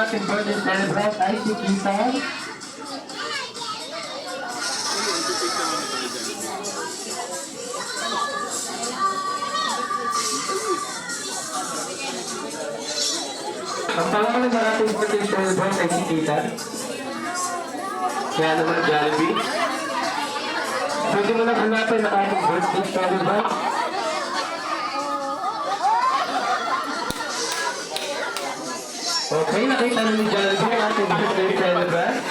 ating birthday celebrant ay si Kitan. Ang pangalan ng ating birthday celebrant ay si Kitan. Kaya naman Jollibee. Pwede mo lang hanapin ang ating birthday celebrant. Okay, nakita na ni Jollibee ang ating birthday celebrant.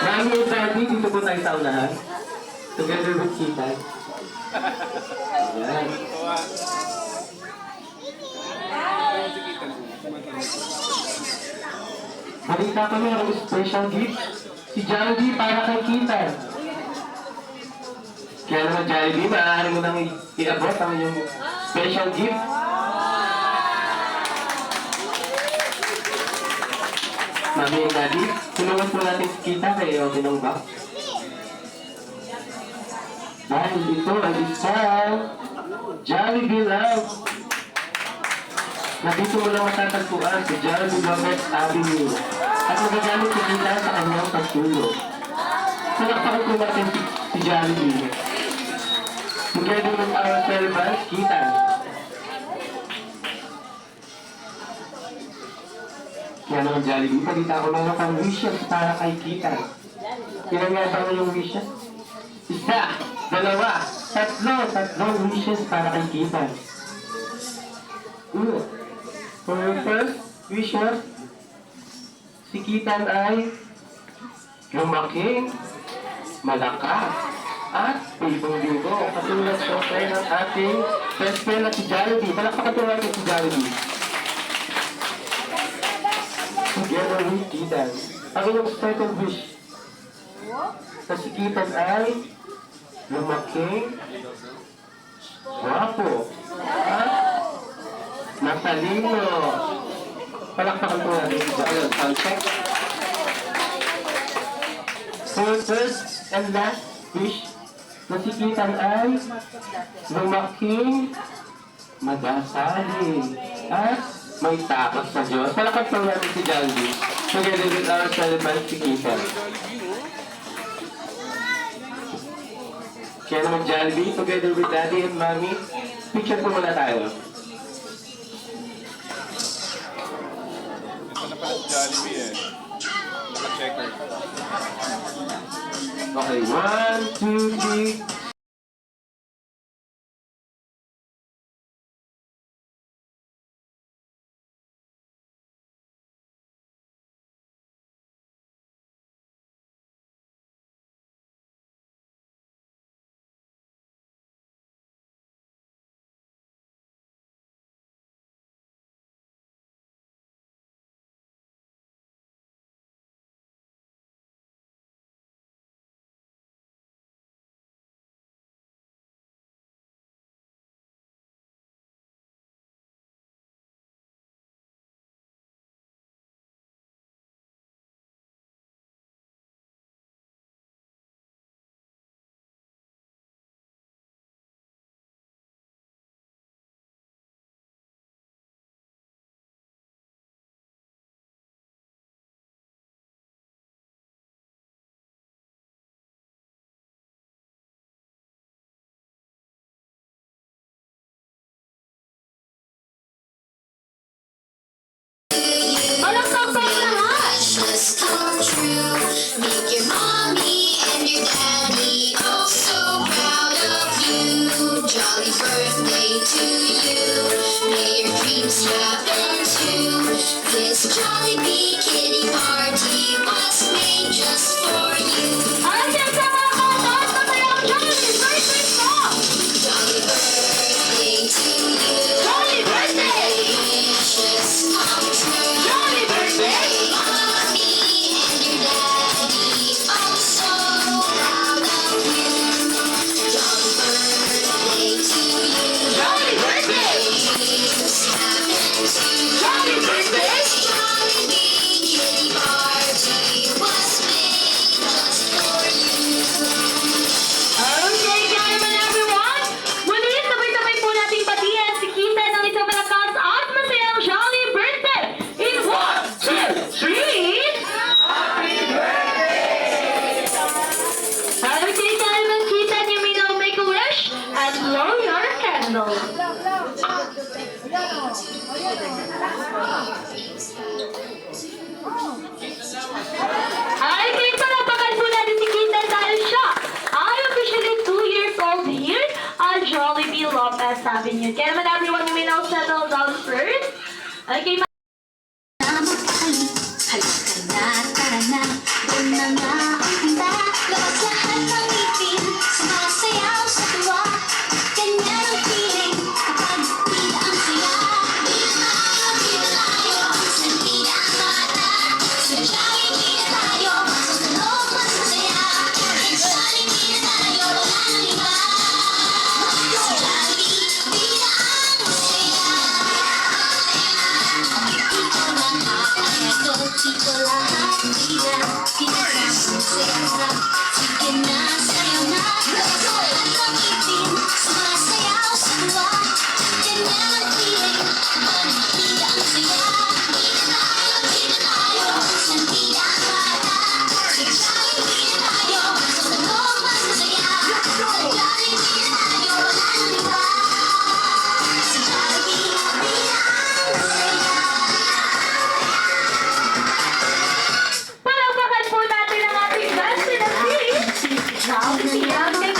Mami at Daddy, dito po tayo sa unahan. Together with Kitan. Ayan. Halika kami ang special gift. Si Jollibee para kay Kitan. Kaya naman Jollibee, maaari mo nang i-abot ang iyong special gift. Mami and Daddy, tulungan po natin si Kitan kay Eogin ng box. Dahil ito ay isang Jollibee Love. Na dito mo lang matatagpuan sa Jollibee Lovers Avenue at magagamit si Kitan sa kanyang pagtulog. Palakpakan po natin si Jollibee. Together with our celebrant, Kitan. Kaya naman Jollibee, palita ko lang ang wishes para kay Kitan. Ilan nga ba yung wishes? Isa, dalawa, tatlong wishes para kay Kitan. For your first wishes, si Kitan ay lumaking, malakas, at pibong-bigo. Katulad po tayo ng ating best friend na si Jollibee. Palakpakan po natin si Jollibee. Together with Kitan. Ang inyong second wish na si Kitan ay lumaking, guwapo, at matalino. Palakpakan po natin si Jollibee. Sound check. For first and last wish na si Kitan ay lumaking, magasali, at may takot sa Diyos. Palakad po natin si Jollibee. Together with our celebrant si Kitan. Kaya naman Jollibee, together with Daddy and Mommy, picture po muna tayo. Ito na pala si Jollibee eh. Naka-checker. Okay, 1, 2, 3. Jollibee kitty party was made just for you. Jolly birthday to you. Jolly birthday! Wishes come true. Jolly birthday! Mommy and your daddy also proud of you. Jolly birthday to you. Jolly birthday! Jesus happened to Jolly birthday! Jollibee Yan. Kaya naman everyone, you may now settle down first. Okay, Halika na, tara na, doon na nga ang punta. Labas lahat ng ngipin, sumasayaw sa tuwa. Ganyan ang feeling kapag bida ang saya. Bida tayo, sa bida ang bata. Sadyang bida tayo, sa tulog mas masaya. Sadyang bida tayo, wala nang iba. Sadyang bida ang masaya. Dito lahat ay ito, dito lahat bida. Dito sa musera, sige na, sayo na. Labas lahat ng ngipin, sumasayaw sa tuwa. Ganyan ang feeling, kapag bida ang saya. Bida tayo, sa bida ang bata. Sadyang bida tayo, sa tulog mas masaya. Sadyang bida tayo, wala nang iba. Sadyang bida ang masaya. palakpakan po natin ang ating best in the city. Now, si Young